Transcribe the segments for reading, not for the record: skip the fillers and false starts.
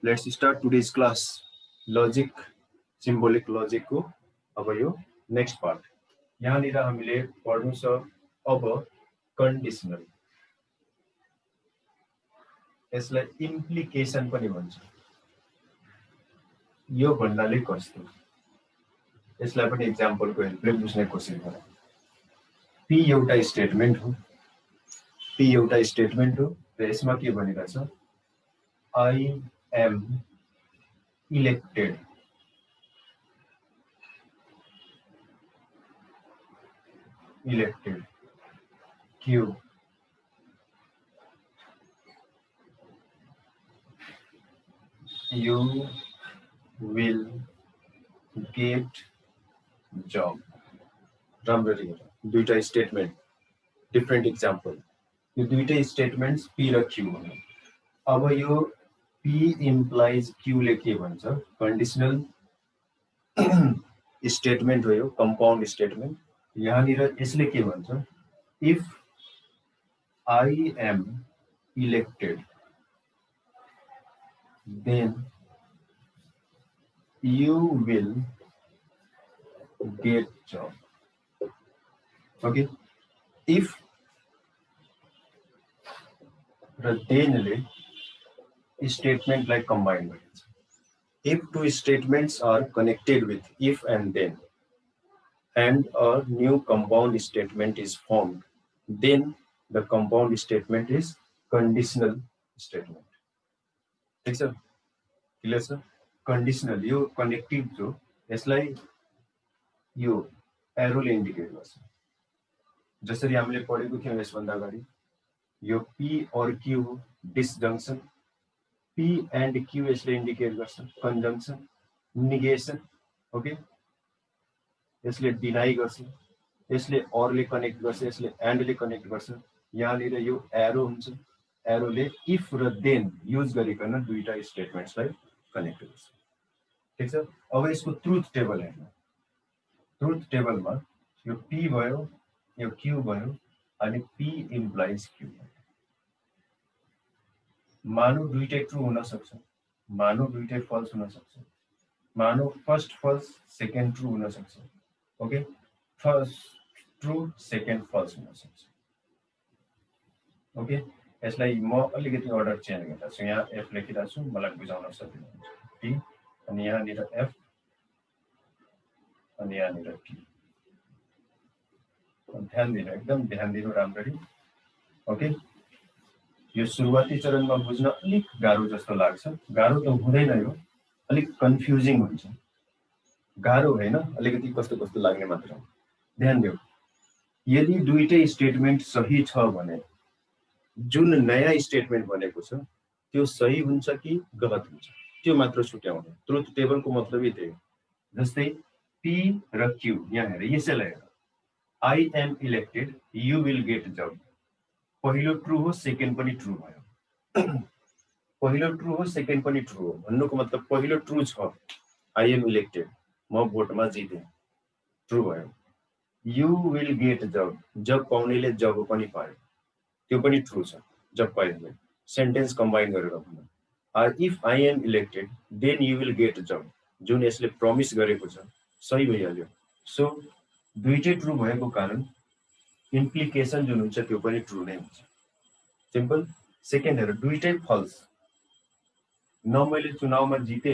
Let's start today's class. Logic, symbolic logic को अब यो next part. यहाँनिर हामीले पढ्नु छ अब conditional. यसलाई implication पनि भन्छ. यो भन्नाले कस्तो? यसलाई पनि example को हेल्पले बुझ्ने कोसिस गरौँ. P एउटा स्टेटमेन्ट हो. P एउटा स्टेटमेन्ट हो र यसमा के भनेको छ? I am elected. Elected. Q. You will get job. राम्ररी हेर. दुईटा स्टेटमेन्ट, डिफरेन्ट एक्जाम्पल. यो दुईटा स्टेटमेन्ट्स P र Q हो. अब यो P implies Q ले के भन्छ? कंडीशनल स्टेटमेन्ट हो यो, कंपाउंड स्टेटमेन्ट. यहाँनिर यसले के भन्छ? If I am elected, then you will get job. Okay? If र then ले statement like combined. If two statements are connected with if and then, and a new compound statement is formed, then the compound statement is conditional statement. ठीक छ? Clear छ? Conditional यो connective जो यसलाई यो एरोले indicate गर्छ. जसरी हामीले पढेको थियौं यसभन्दा अगाडि, यो P और Q हो, डिसजंक्सन. P and Q यसले इन्डिकेट गर्छ कन्जंक्सन, निगेसन. ओके, यसले डिनाई गर्छ, यसले अरले कनेक्ट गर्छ, यसले एन्डले कनेक्ट गर्छ. यहाँनिर यो एरो हुन्छ, एरोले इफ र देन युज गरिकन दुईटा स्टेटमेन्ट्सलाई कनेक्ट गर्छ. ठीक छ? अब यसको ट्रुथ टेबल हेर्नु. ट्रुथ टेबलमा यो P भयो, यो Q भयो, अनि P इम्प्लाइज Q. मानो दुईटै ट्रू हुन सक्छ, मानो दुईटै फल्स हुन सक्छ, मानो फर्स्ट फल्स सेकेन्ड ट्रू हुन सक्छ. Okay, first true second false हुन सक्छ. ओके, यसलाई म अलिकति अर्डर चेन्ज गरिरहेको छु. यहाँ F लेखिरहेको छु, मलाई बुझाउन सजिलो हुन्छ. P अनि यहाँनिर F अनि यहाँनिर P. ध्यान दिनु, एकदम ध्यान दिनु राम्ररी. ओके, यो सुरुवाती चरणमा बुझ्न अलिक गाह्रो जस्तो लाग्छ. गाह्रो त हुँदैन, यो अलिक कन्फ्युजिङ हुन्छ. गाह्रो हैन, अलिकति कस्तो कस्तो लाग्ने मात्र हो. ध्यान दिऊ. यदि दुईटै स्टेटमेन्ट सही छ भने जुन नयाँ स्टेटमेन्ट बनेको छ त्यो सही हुन्छ कि गलत हुन्छ त्यो मात्र छुट्याउनु. ट्रुथ टेबलको मतलब यही हो. जस्तै P र Q, यहाँ हेर, यसैलाई हेर. I am elected, you will get job. पहिलो ट्रू हो, सेकेन्ड पनि ट्रू भयो. पहिलो ट्रू हो, सेकेन्ड पनि ट्रू हो भन्नुको मतलब पहिलो ट्रू छ, I am elected, म भोटमा जिते, ट्रू भयो. You will get job, जब पाउनेले जब पनि पायो, त्यो पनि ट्रू छ, जब पायो. सेन्टेन्स कम्बाइन गरेर भन्नु. If I am elected, then you will get job, जुन यसले प्रमिस गरेको छ सही भइहाल्यो. सो दुईटै ट्रू भएको कारण इम्प्लिकेसन जुन हुन्छ त्यो पनि ट्रू नै हुन्छ. सिम्पल. सेकेन्ड हेर, दुईटै फल्स. न मैले चुनावमा जिते,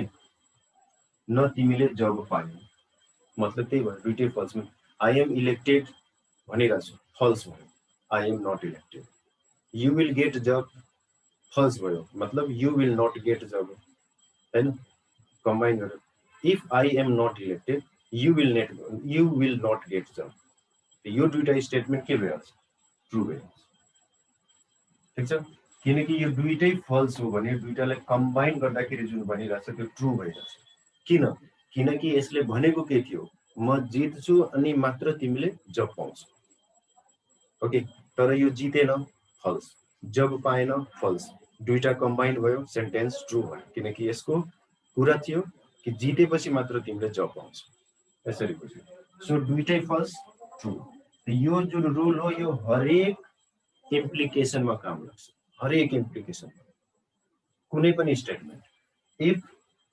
न तिमीले जब पायो, मतलब त्यही भयो, दुईटै फल्समा. I am elected भनिरहेको छु, फल्स भयो. I am not elected. You will get job, false भयो, मतलब you will not get job. हैन? कम्बाइन गरेर if I am not elected, you will not get job. यो दुईटा स्टेटमेन्ट के भइहाल्छ? ट्रू भइहाल्छ. ठीक छ? किनकि यो दुईटै फल्स हो भने दुईटालाई कम्बाइन गर्दाखेरि जुन बनिरहेछ त्यो ट्रू भइरहेछ. किन? किनकि यसले भनेको के थियो? म जित्छु अनि मात्र तिमीले जब पाउँछौ. ओके, तर यो जितेन, फल्स. जब पाएन, फल्स. दुईटा कम्बाइन भयो, सेन्टेन्स ट्रू भयो. किनकि यसको कुरा थियो कि जितेपछि मात्र तिमीले जब पाउँछौ. यसरी बुझ्यो. सो दुईटै फल्स, ट्रू. यो जुन रुल हो यो हरेक इम्प्लिकेसनमा काम लाग्छ. हरेक इम्प्लिकेसन, कुनै पनि statement If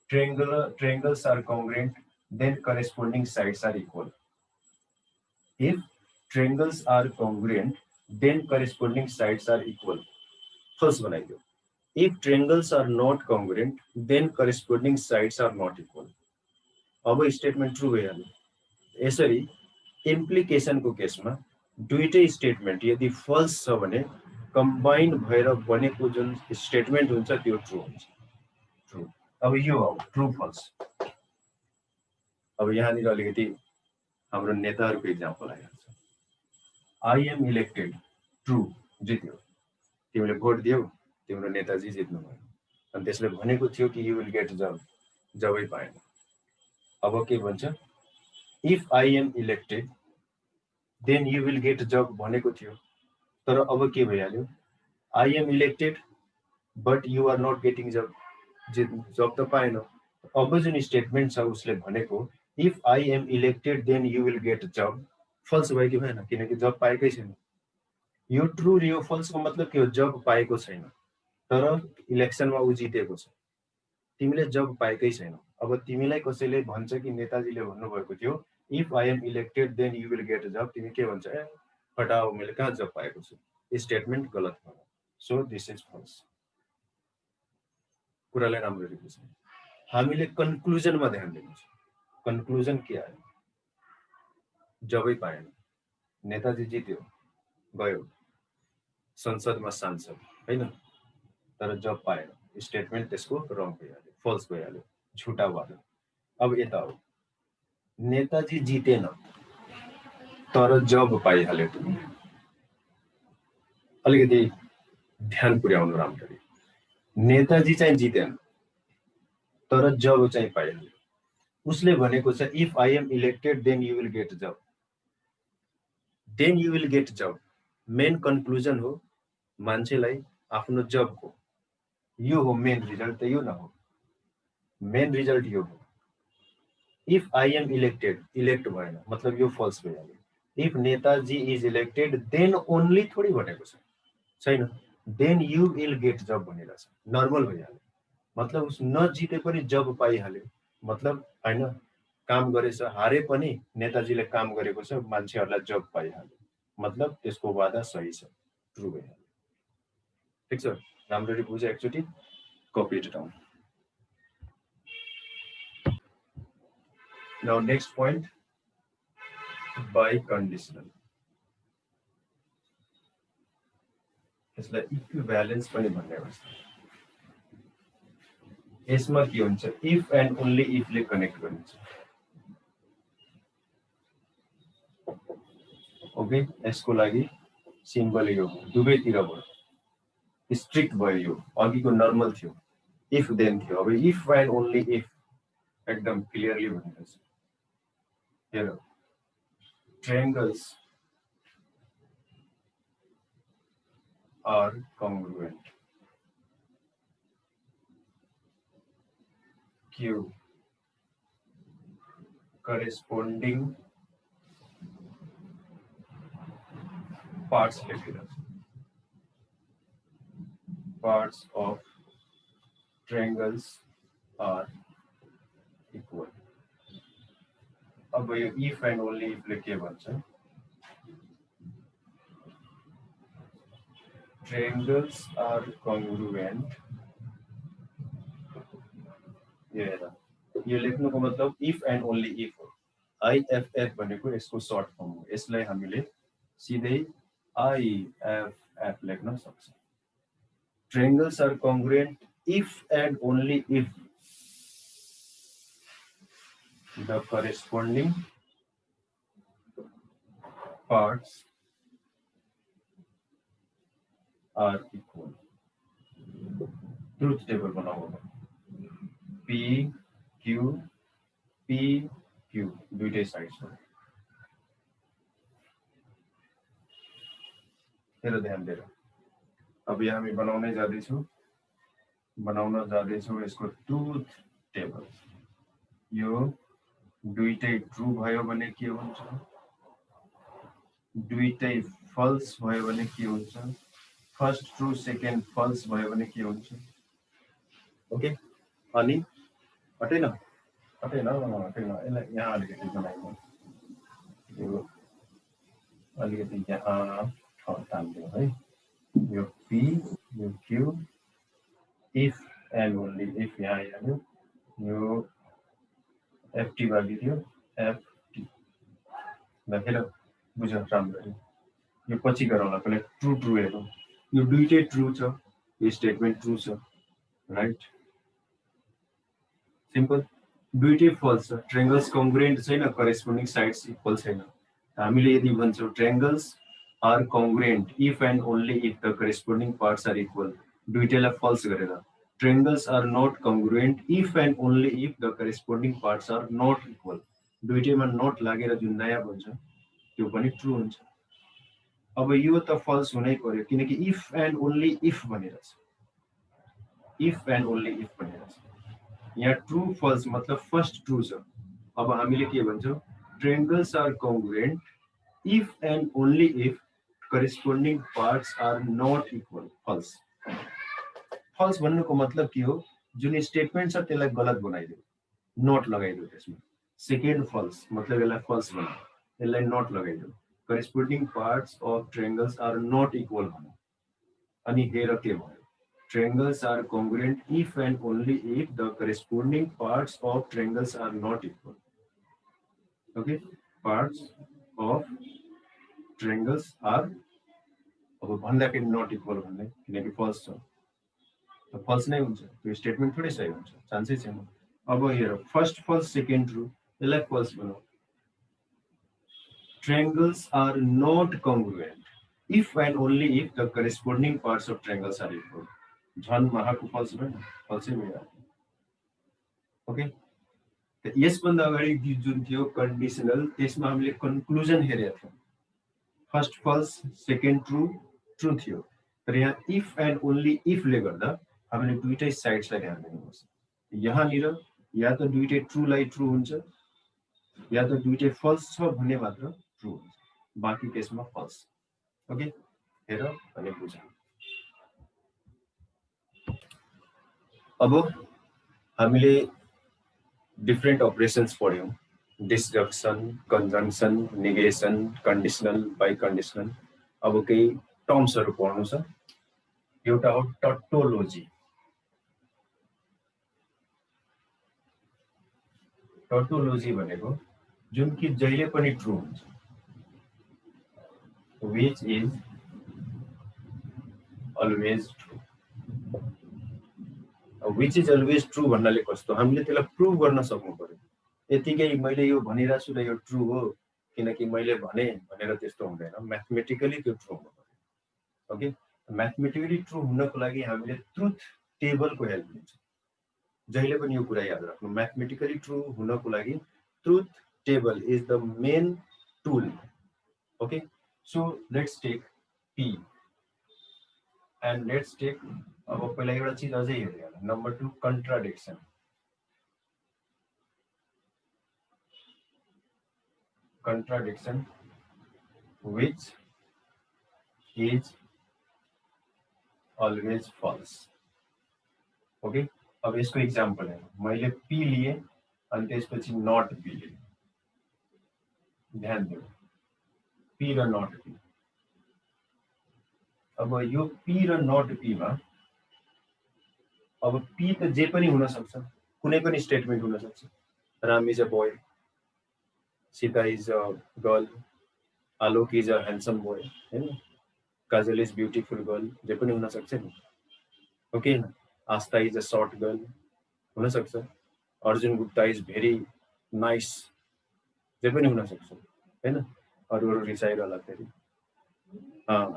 triangles are congruent, then corresponding sides are equal. If triangles are congruent, then corresponding sides are equal. First बनाइयो. If triangles are not congruent, then corresponding sides are not equal. अब statement true भइहाल्यो. यसरी इम्प्लिकेसनको केसमा दुईटै statement यदि falls छ भने combined भएर बनेको जुन स्टेटमेन्ट हुन्छ त्यो ट्रू हुन्छ. ट्रू. अब यो हो ट्रू फल्स. अब यहाँनिर अलिकति हाम्रो नेताहरूको इक्जाम्पल आइहाल्छ. I am elected. ट्रू. जित्यो. तिमीले भोट दियौ, तिम्रो नेताजी जित्नु भयो. अनि त्यसले भनेको थियो कि यु विल गेट जब. जबै पाएन. अब के भन्छ? If I am elected then you will get job भनेको थियो. तर अब के भइहाल्यो? I am elected but you are not getting job. जब त पाएन. अब जुन स्टेटमेन्ट छ उसले भनेको if I am elected then you will get job false भयो कि भएन? किनकि जब पाएकै छैन. यो ट्रू र यो फल्सको मतलब के हो? जब पाएको छैन तर इलेक्सनमा उ जितेको छ. तिमीले जब पाएकै छैन. अब तिमीलाई कसैले भन्छ कि नेताजीले भन्नुभएको थियो if I am elected then you will get job. तिमी के भन्छ? ए हटाओ, मैले कहाँ जब पाएको छु. स्टेटमेन्ट गलत भयो. So this is false. कुरालाई राम्ररी बुझ्नु. हामीले कन्क्लुजनमा ध्यान दिनुपर्छ. कन्क्लुजन के आयो? जबै पाएन. नेताजी जित्यो, गयो संसदमा सांसद हैन, तर जब पाएन. स्टेटमेन्ट त्यसको रङ भइहाल्यो, फल्स भइहाल्यो, झुटा भयो. अब यता हो, नेताजी जितेन तर जब पाइहाल्यो. तिमी अलिकति ध्यान पुर्याउनु राम्ररी. नेताजी चाहिँ जितेन तर जब चाहिँ पाइहाल्यो. उसले भनेको छ if I am elected then you will get job. Then you will get job main conclusion हो मान्छेलाई आफ्नो जबको. यो हो मेन रिजल्ट. त यो न हो. मेन रिजल्ट यो हो if I am elected. Elect भएन मतलब यो फल्स भइहाल्यो. If Netaji is elected then only थोडी भनेको छैन. Then you will get job भनिरहेछ. नर्मल भइहाल्यो. मतलब उस नजिते पनि जब पाइहाल्यो. मतलब हैन, काम गरेछ, हारे पनि नेताजीले काम गरेको छ, मान्छेहरूलाई जब पाइहाल्यो. मतलब त्यसको वादा सही छ, ट्रू भइहाल्यो. ठिक छ? राम्ररी बुझे एकचोटि. Copy it down. Now next point, biconditional. यसलाई इक्विभ्यालेन्स पनि भन्ने गर्छ. यसमा के हुन्छ? इफ एन्ड ओन्ली इफले कनेक्ट गरिन्छ. ओके, यसको लागि सिम्बल यो दुवैतिर भयो. स्ट्रिक्ट भयो. यो अघिको नर्मल थियो, इफ देन थियो. अब इफ एन्ड ओन्ली इफ एकदम क्लियरली भनिरहेछ. हेर, triangles are congruent. Q corresponding parts लेखेर. Parts of triangles are equal. अब यो इफ एन्ड ओन्ली इफले के भन्छ? triangles are congruent. यो लेख्नुको मतलब इफ एन्ड ओन्ली इफ हो. आइएफएफ भनेको यसको सर्ट फर्म हो. यसलाई हामीले सिधै आइएफएफ लेख्न सक्छौँ. triangles are congruent if and only if the corresponding parts are equal. Truth table बनाओ. P Q P Q दुईटै साइड्स हो. हेर, ध्यान दिएर. अब यहाँ हामी बनाउन जाँदैछौँ यसको ट्रुथ टेबल. यो दुईटै ट्रू भयो भने के हुन्छ? दुईटै फल्स भयो भने के हुन्छ? फर्स्ट ट्रू सेकेन्ड फल्स भयो भने के हुन्छ? ओके, अनि हटेन हटेन हटेन यसलाई यहाँ अलिकति बनाइदिउँ यो अलिकति यहाँ तान्दिउँ है यो पी यो Q if and only if यहाँ हेर्नु यो एफटी भागिदियो एफटी लेखेर बुझ्नु राम्ररी यो पछि गरौँला पहिला ट्रु ट्रु हेरौँ यो दुईटै ट्रु छ यो स्टेटमेन्ट ट्रु छ राइट सिम्पल दुईटै फल्स छ ट्रायंगल्स कङ्ग्रुएन्ट छैन करेस्पोन्डिङ साइड्स इक्वल छैन हामीले यदि भन्छौँ triangles are congruent if and only if the corresponding parts are equal दुईटैलाई फल्स गरेर triangles are not congruent if and only if the corresponding parts are not equal दुईटैमा not लागेर जुन नयाँ बन्छ त्यो पनि ट्रु हुन्छ अब यो त फल्स हुनै पर्यो किनकि इफ एन्ड ओन्ली इफ भनेर छ इफ एन्ड ओन्ली इफ भनेर छ यहाँ ट्रु फल्स मतलब फर्स्ट ट्रु छ अब हामीले के भन्छौँ triangles are congruent if and only if corresponding parts are not equal false false भन्नुको मतलब के हो जुन स्टेटमेन्ट छ त्यसलाई गलत बनाइदियो नट लगाइदियो त्यसमा सेकेन्ड फल्स मतलब यसलाई फल्स बनाऊ यसलाई नट लगाइदियो corresponding parts of triangles are not equal भनौँ अनि हेर के भयो triangles are congruent if and only if the corresponding parts of triangles are not equal. Okay, parts of triangles are अब भन्दाखेरि not equal भन्ने किनकि false छ त false नै हुन्छ त्यो स्टेटमेन्ट थोरै सही हुन्छ चान्सै छैन अब हेर फर्स्ट false सेकेन्ड ट्रु यसलाई false बनाऊ triangles are not congruent if and only if the corresponding parts of triangles are equal. झन् महाको फल्स भएन फल्सै भयो ओके यसभन्दा अगाडि जुन थियो कन्डिसनल त्यसमा हामीले कन्क्लुजन हेरेका थियौँ first false second true true थियो तर यहाँ इफ एन्ड ओन्ली इफले गर्दा हामीले दुईटै साइड्सलाई ध्यान दिनुपर्छ यहाँनिर या त दुईटै ट्रुलाई ट्रु हुन्छ या त दुईटै फल्स छ भन्ने मात्र ट्रु हुन्छ बाँकी केसमा फल्स ओके हेर अनि बुझ अब हामीले डिफरेन्ट अपरेशन्स पढ्यौँ disjunction conjunction negation conditional biconditional अब केही टर्म्सहरू पढ्नु छ एउटा हो टटोलोजी टटोलोजी भनेको जुन कि जहिले पनि ट्रु हुन्छ which is always true which is always true भन्नाले कस्तो हामीले त्यसलाई प्रुभ गर्न सक्नु पर्यो यतिकै मैले यो भनिरहेको छु र यो ट्रु हो किनकि मैले भने भनेर त्यस्तो हुँदैन म्याथमेटिकली त्यो ट्रु हुनु पर्यो ओके म्याथमेटिकली ट्रु हुनको लागि हामीले ट्रुथ टेबलको हेल्प लिन्छौँ जहिले पनि यो कुरा याद राख्नु म्याथमेटिकली ट्रु हुनको लागि truth table is the main tool okay so let's take P and let's take अब पहिला एउटा चीज अझै हेर्यो number 2 contradiction contradiction which is always false okay अब यसको एक्जाम्पल हेर्नु मैले पी लिए अनि त्यसपछि नट पी लिए ध्यान दिनु पी र नट पी अब यो पी र नट पीमा अब पी त जे पनि हुन सक्छ कुनै पनि स्टेटमेन्ट हुन सक्छ Ram is a boy Sita is a girl Alok is a handsome boy हैन काजल इज ब्युटिफुल गर्ल जे पनि हुन सक्छ नि okay Aastha is a short girl हुन सक्छ Arjun Gupta is very nice जे पनि हुन सक्छ हैन अरु अरु रिसाइरहला फेरि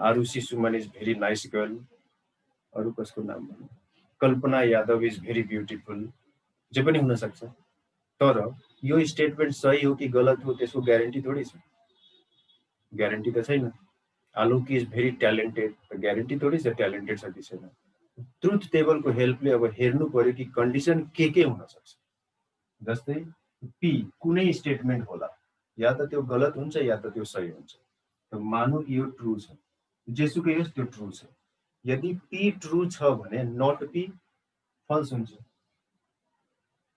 Arushi Suman is very nice girl अरु कसको नाम भन्नु Kalpana Yadav is very beautiful जे पनि हुन सक्छ तर यो स्टेटमेन्ट सही हो कि गलत हो त्यसको ग्यारेन्टी थोरै छ ग्यारेन्टी त छैन Alok is very talented guarantee थोरै छ ट्यालेन्टेड छ कि छैन ट्रुथ टेबलको हेल्पले अब हेर्नु पर्यो कि कन्डिसन के हुन सक्छ जस्तै पी कुनै स्टेटमेन्ट होला या त त्यो गलत हुन्छ या त त्यो सही हुन्छ त मानौ कि यो ट्रु छ जेसुकै होस् त्यो ट्रु छ यदि पी ट्रु छ भने नट पी फल्स हुन्छ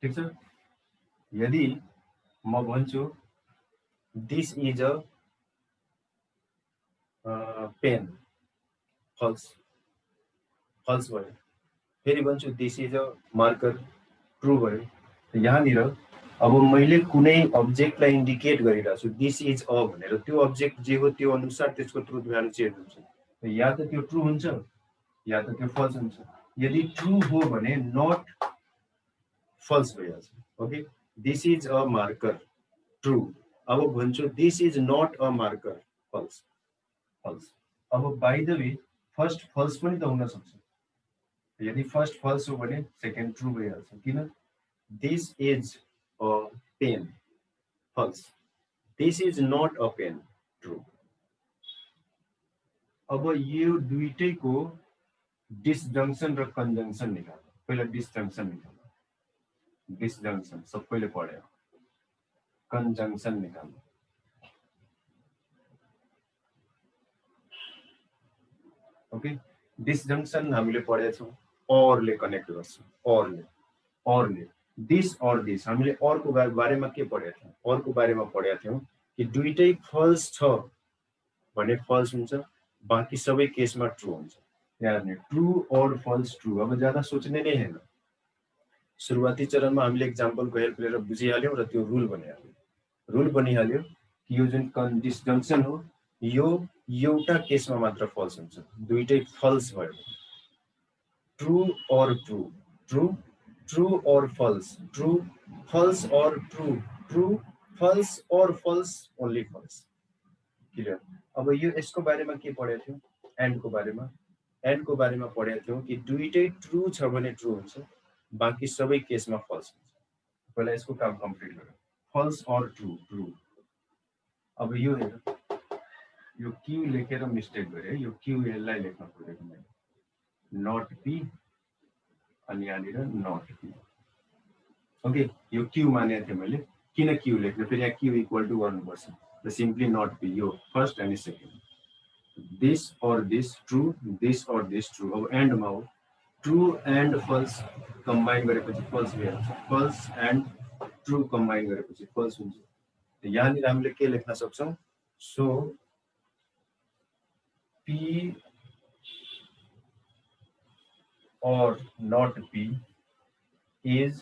ठिक छ। यदि म भन्छु this is a pen, false, false भयो। फेरि भन्छु this is a marker, true भयो। यहाँनिर अब मैले कुनै अब्जेक्टलाई इन्डिकेट गरिरहेको छु दिस इज अ भनेर, त्यो अब्जेक्ट जे हो त्यो अनुसार त्यसको ट्रुथ भ्यालु चेन्ज हुन्छ। या त त्यो ट्रु हुन्छ या त त्यो फल्स हुन्छ। यदि ट्रु हो भने नट फल्स भइहाल्छ। Okay, this is a marker, true. अब भन्छु this is not a marker, false, false. अब by the way first false पनि त हुन सक्छ। यदि फर्स्ट फल्स हो भने सेकेन्ड ट्रु भइहाल्छ। किन? This is a pen, false. This is not a pen, true. अब यो दुईटैको डिसजंक्सन र कन्जंक्सन निकाल्नु। पहिला डिसजंक्सन निकाल्नु। डिसजंक्सन सबैले पढ्यो। कन्जंक्सन निकाल्नु। ओके, डिसजंक्सन हामीले पढेका छौँ, अरले कनेक्ट गर्छ, अरले दिस और दिस। हामीले अरको बारेमा के पढेका थियौँ? अरको बारेमा पढेका थियौँ कि दुईटै फल्स छ भने फल्स हुन्छ, बाँकी सबै केसमा ट्रु हुन्छ। यानी ट्रु और फल्स ट्रु। अब ज्यादा सोच्ने नै हैन। सुरुवाती चरणमा हामीले एक्जाम्पलको हेल्प लिएर बुझिहाल्यौँ र त्यो रुल बनिहाल्यो। रुल बनिहाल्यो कि यो जुन डिसजंक्सन हो यो एउटा केसमा मात्र फल्स हुन्छ, दुईटै फल्स भयो। ट्रु और ट्रु, ट्रु, ट्रु और फल्स, ट्रु, फल्स और ट्रु, ट्रु, फल्स और फल्स, ओन्ली फल्स। क्लियर? अब यो यसको बारेमा के पढेको थियौँ? एन्डको बारेमा। एन्डको बारेमा पढेको थियौँ कि दुईटै ट्रु छ भने ट्रु हुन्छ, बाँकी सबै केसमा फल्स हुन्छ। पहिला यसको काम कम्प्लिट गरौँ। फल्स और ट्रु, ट्रु। अब यो हेर, यो क्यू लेखेर मिस्टेक गरे। यो क्यू यसलाई लेख्न खोजेको मैले, नट पी अनि यहाँनिर नट पी। ओके, यो क्यू मानेको थिएँ मैले। किन क्यू लेख्नु? फेरि यहाँ क्यू इक्वल टु गर्नुपर्छ र सिम्पली नट पी। यो फर्स्ट एन्ड सेकेन्ड, दिस और दिस ट्रु, दिस और दिस ट्रु। अब एन्डमा हो, ट्रु एन्ड फल्स कम्बाइन गरेपछि फल्स भइहाल्छ, फल्स एन्ड ट्रु कम्बाइन गरेपछि फल्स हुन्छ। यहाँनिर हामीले के लेख्न सक्छौँ? So P or not P is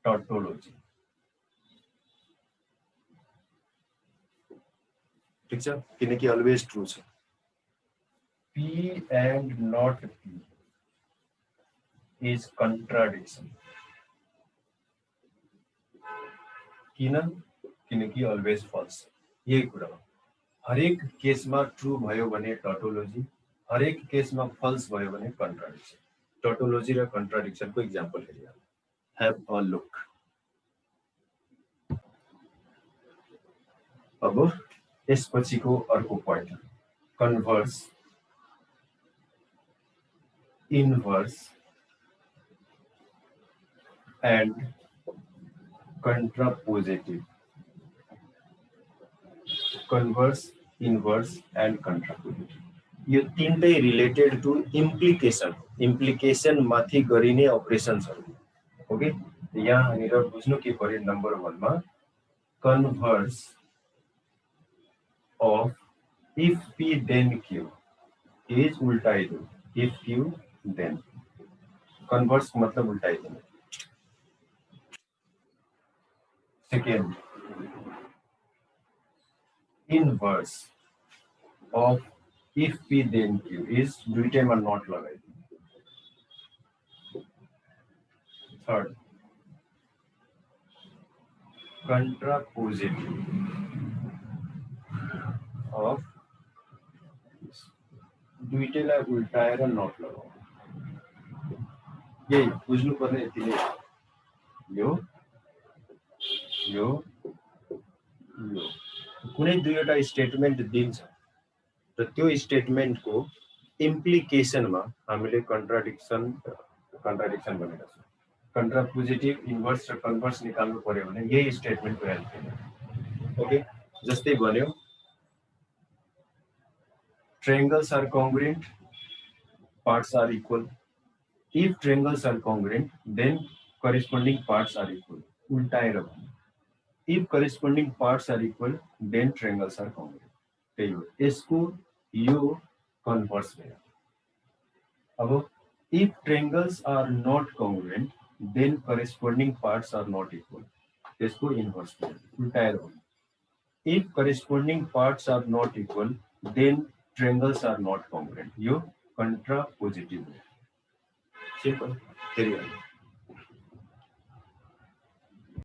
tautology. ठीक छ, किनकि अलवेज ट्रु छ। P and not P is contradiction. किन? किनकि अलवेज फल्स। यही कुरा हो। हरेक केसमा ट्रु भयो भने टोटोलोजी, हरेक केसमा फल्स भयो भने कन्ट्राडिक्सन। टोटोलोजी र कन्ट्राडिक्सनको एक्जाम्पल हेरिहाल। Have a look. अब यसपछिको अर्को point, converse, inverse and contrapositive. Converse, inverse and contrapositive. यो तीनटै रिलेटेड टु इम्प्लिकेसन, इम्प्लिकेसन माथि गरिने अपरेसन्सहरु। ओके, यहाँनिर बुझ्नु के पर्यो? नम्बर 1 मा converse of if P then Q is उल्टाइदो, if Q then। कन्भर्स मतलब उल्टाइदो। Second, inverse of if P then Q is दुईटैमा नट लगाइदिनु। थर्ड, कन्ट्रापोजिटिभ of दुईटैलाई उल्टाएर नट लगाऊ। यही बुझ्नु पर्ने यति नै। यो यो यो कुनै दुईवटा स्टेटमेन्ट दिन्छ र त्यो स्टेटमेन्टको इम्प्लिकेसनमा हामीले कन्ट्राडिक्सन भनेका छौँ। कन्ट्रापोजिटिभ, इन्भर्स र कन्भर्स निकाल्नु पर्यो भने यही स्टेटमेन्टको हेल्प लिनु। ओके, जस्तै भन्यो triangles are congruent, parts are equal. If triangles are congruent, then corresponding parts are equal. उल्टाएर भन्नु. If corresponding parts are equal, then triangles are congruent. त्यही हो. यसको यो कन्भर्स भयो. अब if triangles are not congruent, then corresponding parts are not equal. त्यसको inverse भयो. उल्टाएर भन्नु. If corresponding parts are not equal, then triangles are not congruent. यो contrapositive हो. Simple.